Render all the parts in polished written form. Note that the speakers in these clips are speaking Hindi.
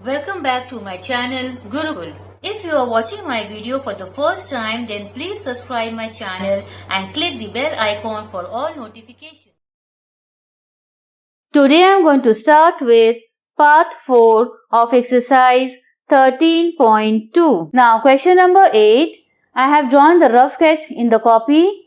Welcome back to my channel Gurukul. If you are watching my video for the first time, then please subscribe my channel and click the bell icon for all notifications. Today I am going to start with part 4 of exercise 13.2. Now question number 8. I have drawn the rough sketch in the copy.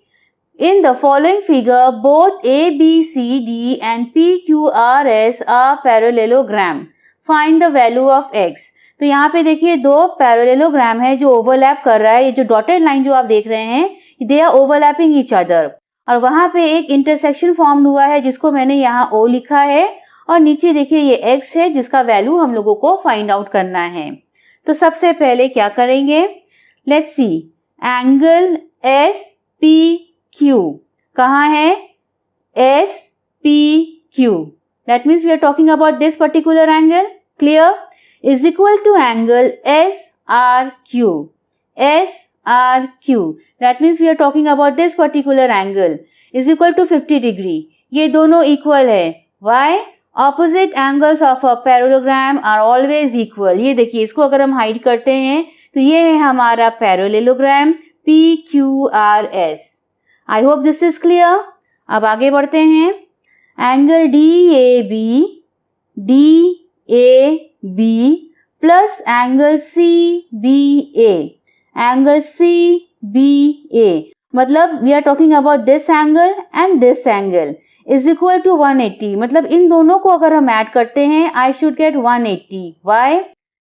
In the following figure, both A, B, C, D and P, Q, R, S are parallelogram. Find the value of x. तो यहाँ पे देखिए दो पैरेललोग्राम है जो ओवरलैप कर रहा है. ये जो डॉटेड लाइन जो आप देख रहे हैं, they are overlapping each other. और वहां पे एक इंटरसेक्शन फॉर्म हुआ है जिसको मैंने यहाँ O लिखा है. और नीचे देखिए ये x है जिसका वैल्यू हम लोगों को फाइंड आउट करना है. तो सबसे पहले क्या करेंगे, let's see. Angle S P Q कहाँ है, S P Q. That means we are talking about this particular angle, clear, is equal to angle SRQ. SRQ. That means we are talking about this particular angle is equal to 50 degree. ये दोनों equal है. Why? Opposite angles of a parallelogram are always equal. ये देखिए इसको अगर हम hide करते हैं तो ये है हमारा parallelogram PQRS. I hope this is clear. अब आगे बढ़ते हैं. Angle D A B plus angle C B A मतलब we are talking about this angle and this angle is equal to 180. मतलब इन दोनों को अगर हम ऐड करते हैं I should get 180. Why?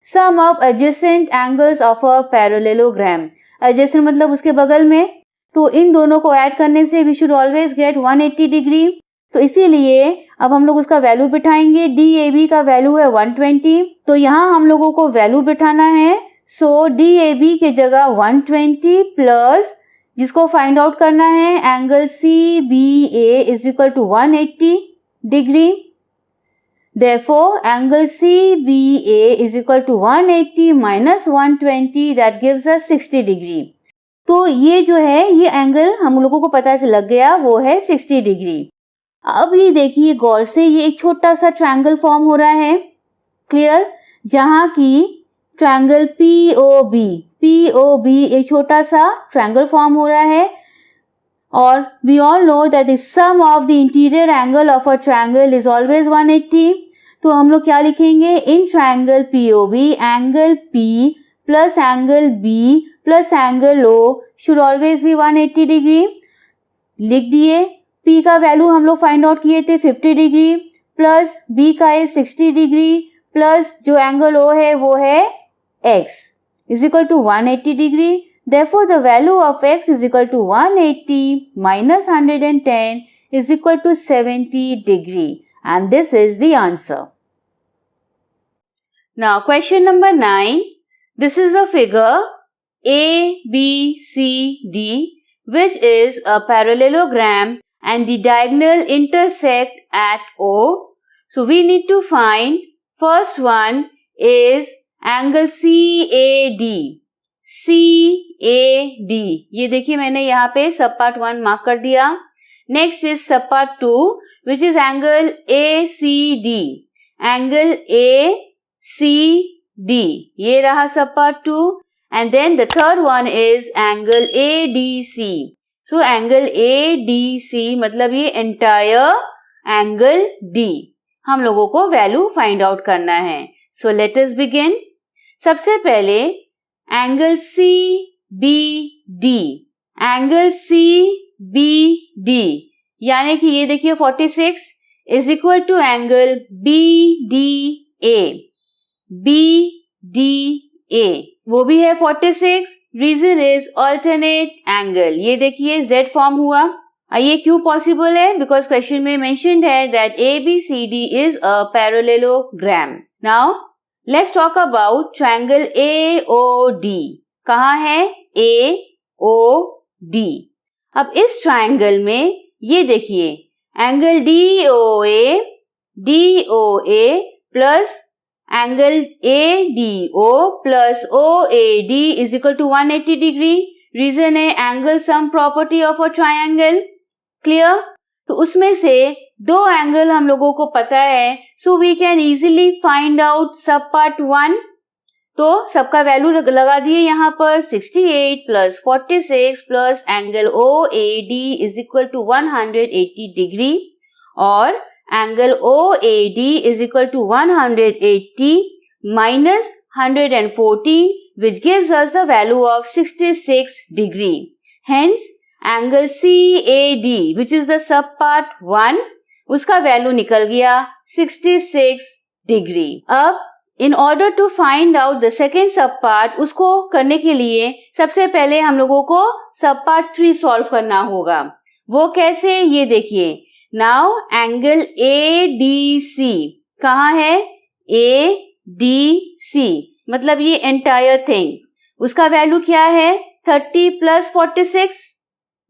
Sum of adjacent angles of a parallelogram. Adjacent मतलब उसके बगल में, तो इन दोनों को ऐड करने से we should always get 180 degree. तो इसीलिए अब हम लोग उसका वैल्यू बिठाएंगे. डी ए बी का वैल्यू है 120. तो यहाँ हम लोगों को वैल्यू बिठाना है. सो डी ए बी के जगह 120 प्लस जिसको फाइंड आउट करना है angle C B A is equal to 180 degree. Therefore angle C B A is equal to 180 minus 120 that gives us 60 degree. तो ये जो है ये एंगल हम लोगों को पता से लग गया, वो है 60 डिग्री. अब ये देखिए गौर से, ये एक छोटा सा ट्रायंगल फॉर्म हो रहा है, क्लियर, जहां की ट्रायंगल पीओबी एक छोटा सा ट्रायंगल फॉर्म हो रहा है. और we all know that the sum of the interior angle of a triangle is always 180. तो हम लोग क्या लिखेंगे, in triangle POB angle P plus angle B plus angle O should always be 180 degree. लिख दिए. P का वैल्यू हम लोग फाइंड आउट किए थे 50 डिग्री प्लस B का है 60 डिग्री प्लस जो एंगल O है वो है X is equal to 180 degree. Therefore the value of X is equal to 180 minus 110 is equal to 70 degree, and this is the answer. Now question number 9. This is a figure ABCD which is a parallelogram and the diagonal intersect at O. So we need to find, first one is angle CAD. ये देखिए मैंने यहाँ पे सब पार्ट 1 मार्क कर दिया. Next is sub part 2 which is angle ACD. Angle ACD ये रहा sub part 2. And then the third one is angle ADC. So angle ADC मतलब ये एंटायर एंगल D हम लोगों को वैल्यू फाइंड आउट करना है. So let us begin. सबसे पहले एंगल CBD. एंगल CBD यानी कि ये देखिए 46 is equal to angle BDA. BDA वो भी है 46. Reason is alternate angle. ये देखिए Z फॉर्म हुआ. ये क्यों पॉसिबल है? बिकॉज क्वेश्चन में मेंशन्ड है that ABCD is a parallelogram. Now let's talk about triangle AOD. कहाँ है? AOD. अब इस ट्रायंगल में ये देखिए angle DOA plus angle ADO plus OAD is equal to 180 degree. Reason है angle sum property of a triangle. Clear? तो उसमें से दो एंगल हम लोगों को पता है, so we can easily find out sub part 1। तो सबका वैल्यू लगा दिए यहाँ पर 68 plus 46 plus angle OAD is equal to 180 degree और angle OAD is equal to 180 minus 140 which gives us the value of 66 degree. Hence angle CAD which is the sub part 1 उसका वैल्यू निकल गया 66 डिग्री। अब in order to find out the second sub part उसको करने के लिए सबसे पहले हम लोगों को sub part 3 सॉल्व करना होगा। वो कैसे, ये देखिए। Now angle ADC कहाँ है? ADC मतलब ये एंटायर थिंग, उसका वैल्यू क्या है? 30 plus 46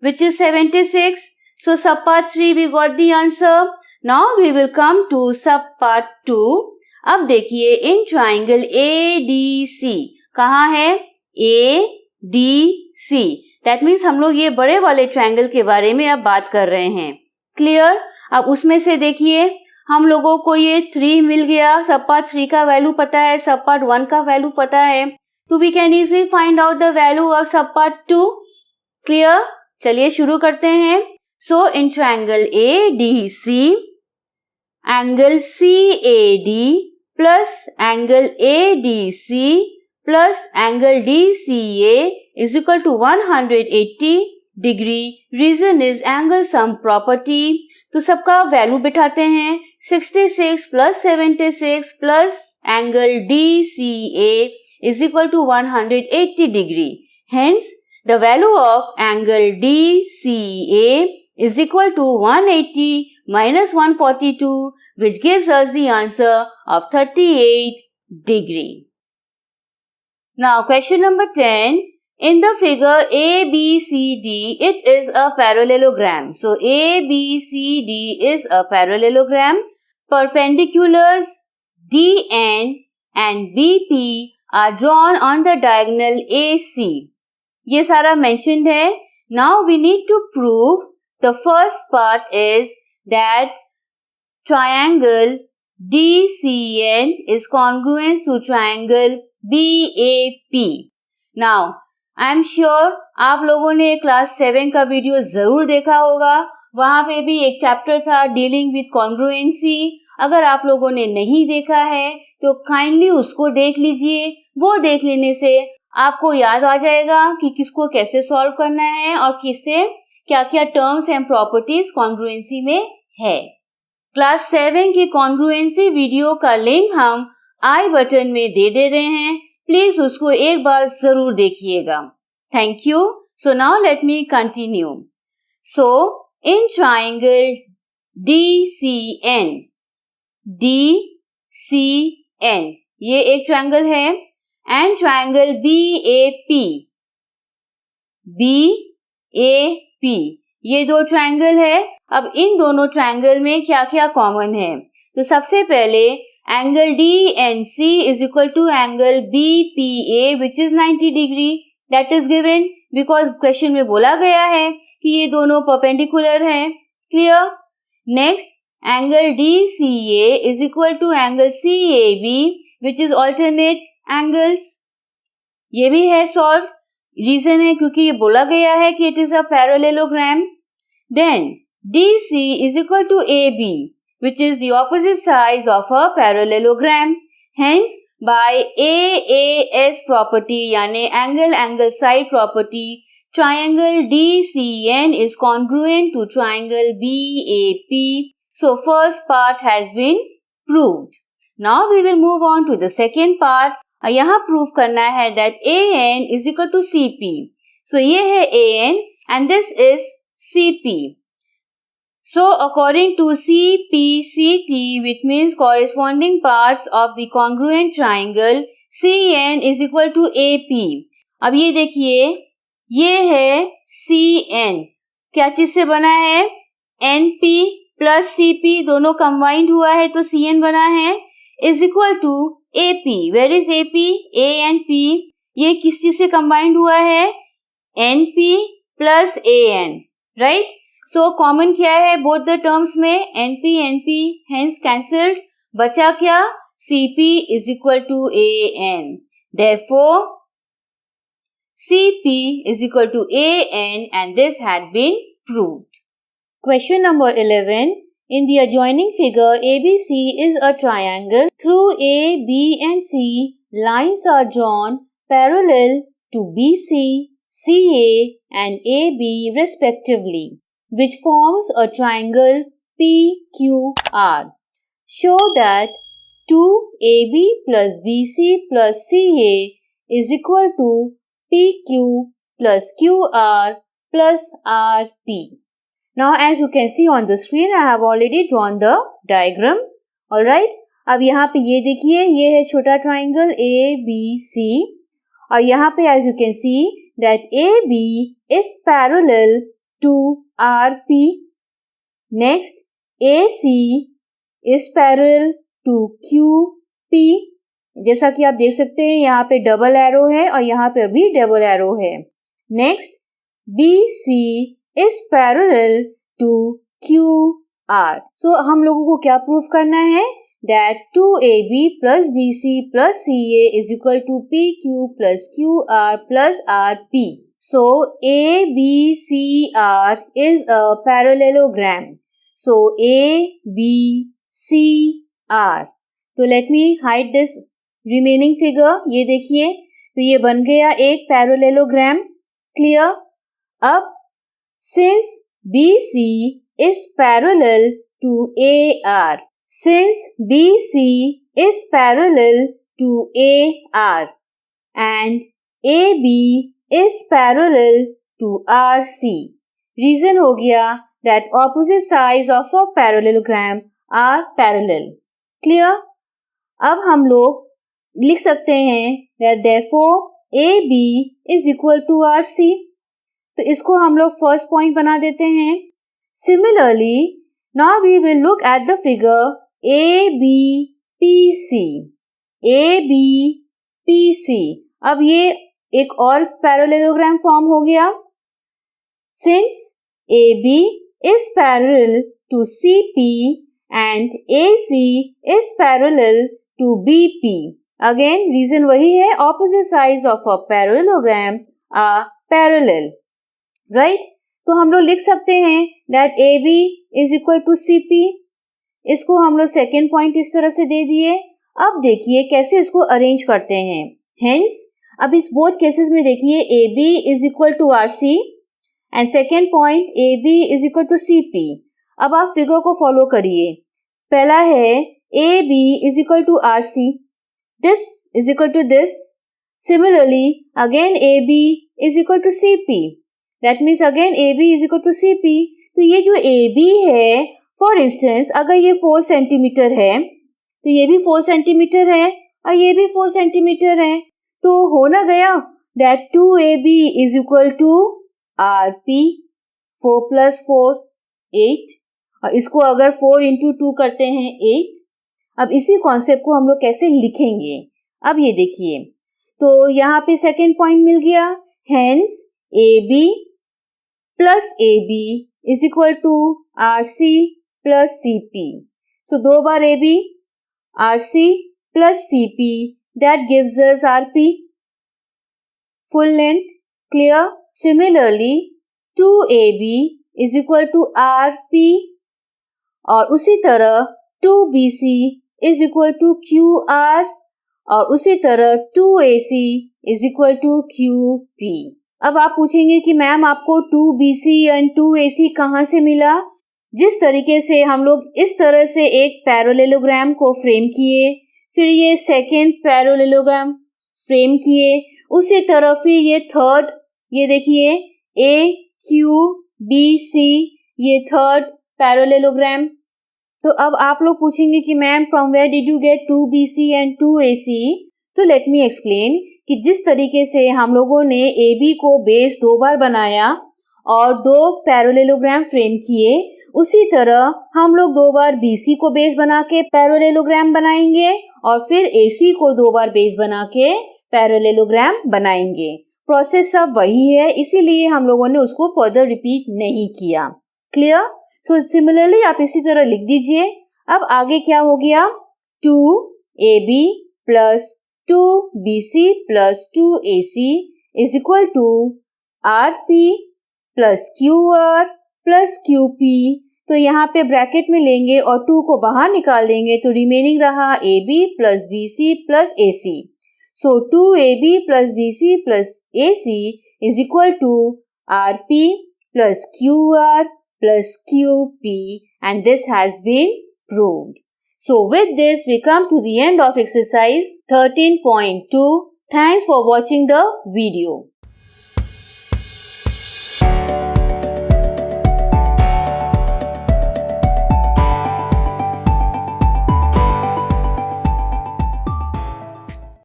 which is 76. So sub part 3 we got the answer. Now we will come to sub part 2. अब देखिए इन ट्राइंगल ADC कहाँ है? ADC दैट मीन्स हम लोग ये बड़े वाले ट्राइंगल के बारे में अब बात कर रहे हैं। क्लियर? अब उसमें से देखिए हम लोगों को ये 3 मिल गया, सब पार्ट 3 का वैल्यू पता है, सब पार्ट 1 का वैल्यू पता है, तो we can easily find out the value of sub part 2। Clear? चलिए शुरू करते हैं। So in triangle ADC angle CAD plus angle ADC plus angle DCA is equal to 180 degree. Reason is angle sum property. तो सबका वैल्यू बिठाते हैं, 66 plus 76 plus angle DCA is equal to 180 degree. Hence, the value of angle DCA is equal to 180 minus 142 which gives us the answer of 38 degree. Now, question number 10. In the figure ABCD, it is a parallelogram. So, ABCD is a parallelogram. Perpendiculars DN and BP are drawn on the diagonal AC. ये सारा mentioned है. Now, we need to prove the first part is that triangle DCN is congruent to triangle BAP. Now, I am sure आप लोगों ने क्लास 7 का वीडियो जरूर देखा होगा, वहां पे भी एक चैप्टर था डीलिंग विद कॉन्ग्रुएंसी। अगर आप लोगों ने नहीं देखा है तो काइंडली उसको देख लीजिए। वो देख लेने से आपको याद आ जाएगा कि किसको कैसे सॉल्व करना है और किससे क्या क्या टर्म्स एंड प्रॉपर्टीज कॉन्ग्रुएंसी में है। क्लास 7 की कॉन्ग्रुएंसी वीडियो का लिंक हम आई बटन में दे रहे हैं, प्लीज उसको एक बार जरूर देखिएगा। Thank you. So now let me continue. So in triangle DCN ये एक ट्राइंगल है एंड ट्राइंगल BAP ये दो ट्राइंगल है। अब इन दोनों ट्राइंगल में क्या क्या कॉमन है? तो सबसे पहले angle DNC is equal to angle BPA which is 90 degree. That is given because question में बोला गया है कि ये दोनों परपेंडिकुलर हैं। Clear? Next angle DCA is equal to angle CAB which is alternate angles. ये भी है सॉल्व। रीजन है क्योंकि ये बोला गया है कि it is a parallelogram. Then DC is equal to AB which is the opposite sides of a parallelogram. Hence, by AAS property यानी angle side property, triangle DCN is congruent to triangle BAP. So, first part has been proved. Now, we will move on to the second part. यहाँ prove करना है that AN is equal to CP. So, ये है AN and this is CP. So, according to CPCT, which means corresponding parts of the congruent triangle, CN is equal to AP. अब ये देखिए, ये है CN. क्या चीज से बना है? NP plus CP दोनों combined हुआ है तो CN बना है, is equal to AP. Where is AP? A and P. ये किस चीज से combined हुआ है? NP plus AN. Right? So common क्या है बोथ द टर्म्स में, NP NP हेंस कैंसल्ड, बचा क्या, CP is equal to AN. Therefore, CP is equal to AN and this had been proved. Question number 11. In the adjoining figure, ABC is a triangle. Through A, B and C, lines are drawn parallel to BC, CA and AB respectively, which forms a triangle PQR. Show that 2AB plus BC plus CA is equal to PQ plus QR plus RP. Now as you can see on the screen, I have already drawn the diagram. Alright. अब यहाँ पे ये देखिए, ये है छोटा triangle ABC और यहाँ पे as you can see that AB is parallel to RP. Next, AC is parallel to QP. जैसा कि आप देख सकते हैं यहाँ पे डबल एरो है और यहाँ पे भी डबल एरो है. Next, BC is parallel to QR. So हम लोगों को क्या प्रूफ करना है? That 2AB plus BC plus CA is equal to PQ plus QR plus RP. So ABCR is a parallelogram. So ABCR. तो let me hide this remaining figure. ये देखिए, तो ये बन गया एक parallelogram. Clear? अब since BC is parallel to AR, since BC is parallel to AR and AB is parallel to RC, reason हो गया that opposite sides of a parallelogram are parallel. Clear? अब हम लोग लिख सकते हैं that therefore AB is equal to RC. तो इसको हम लोग फर्स्ट पॉइंट बना देते हैं. Similarly, now we will look at the figure ABPC. ABPC. अब ये एक और पैरेललोग्राम फॉर्म हो गया. Since AB is parallel to CP and AC is parallel to BP. Again, reason वही है, opposite sides of a parallelogram are parallel. Right? तो हम लोग लिख सकते हैं that AB is equal to CP. इसको हम लोग सेकेंड पॉइंट इस तरह से दे दिए. अब देखिए कैसे इसको अरेंज करते हैं. Hence, अब इस बोथ केसेस में देखिए AB is equal to RC and second point AB is equal to CP. अब आप फिगर को फॉलो करिए. पहला है AB is equal to RC. This is equal to this. Similarly, again AB is equal to CP. That means again AB is equal to CP. तो ये जो AB है, for instance, अगर ये 4 सेंटीमीटर है, तो ये भी 4 सेंटीमीटर है और ये भी 4 सेंटीमीटर है. तो हो ना गया that 2AB is equal to RP. 4 plus 4, 8. और इसको अगर 4 into 2 करते हैं 8. अब इसी कॉन्सेप्ट को हम लोग कैसे लिखेंगे? अब ये देखिए, तो यहाँ पे सेकेंड पॉइंट मिल गया. Hence, AB plus AB is equal to RC plus CP. So, दो बार AB, RC plus CP, that gives us RP. Full length, clear? Similarly, 2AB is equal to RP और उसी तरह 2BC is equal to QR और उसी तरह 2AC is equal to QP. अब आप पूछेंगे कि मैम आपको 2BC एंड 2AC कहाँ से मिला? जिस तरीके से हम लोग इस तरह से एक पैरेललोग्राम को फ्रेम किए, फिर ये सेकेंड पैरेललोग्राम फ्रेम किए, उसी तरह फिर ये थर्ड, ये देखिए AQBC, ये थर्ड पैरेललोग्राम. तो अब आप लोग पूछेंगे कि ma'am from where did you get 2BC and 2AC? तो लेट मी एक्सप्लेन कि जिस तरीके से हम लोगों ने AB को बेस 2 बार बनाया और 2 पैरेललोग्राम फ्रेम किए, उसी तरह हम लोग 2 बार BC को बेस बना के पैरेललोग्राम बनाएंगे और फिर AC को 2 बार बेस बना के पैरेललोग्राम बनाएंगे. प्रोसेस सब वही है, इसीलिए हम लोगों ने उसको फर्दर रिपीट नहीं किया. क्लियर? सो सिमिलरली आप इसी तरह लिख दीजिए. अब आगे क्या हो गया? 2AB plus 2BC plus 2AC is equal to RP plus QR plus QP. तो यहाँ पे ब्रैकेट में लेंगे और 2 को बाहर निकाल देंगे तो रिमेनिंग रहा AB plus BC plus AC. So 2AB plus BC plus AC is equal to RP plus QR plus QP, and this has been proved. So with this we come to the end of exercise 13.2. Thanks for watching the video.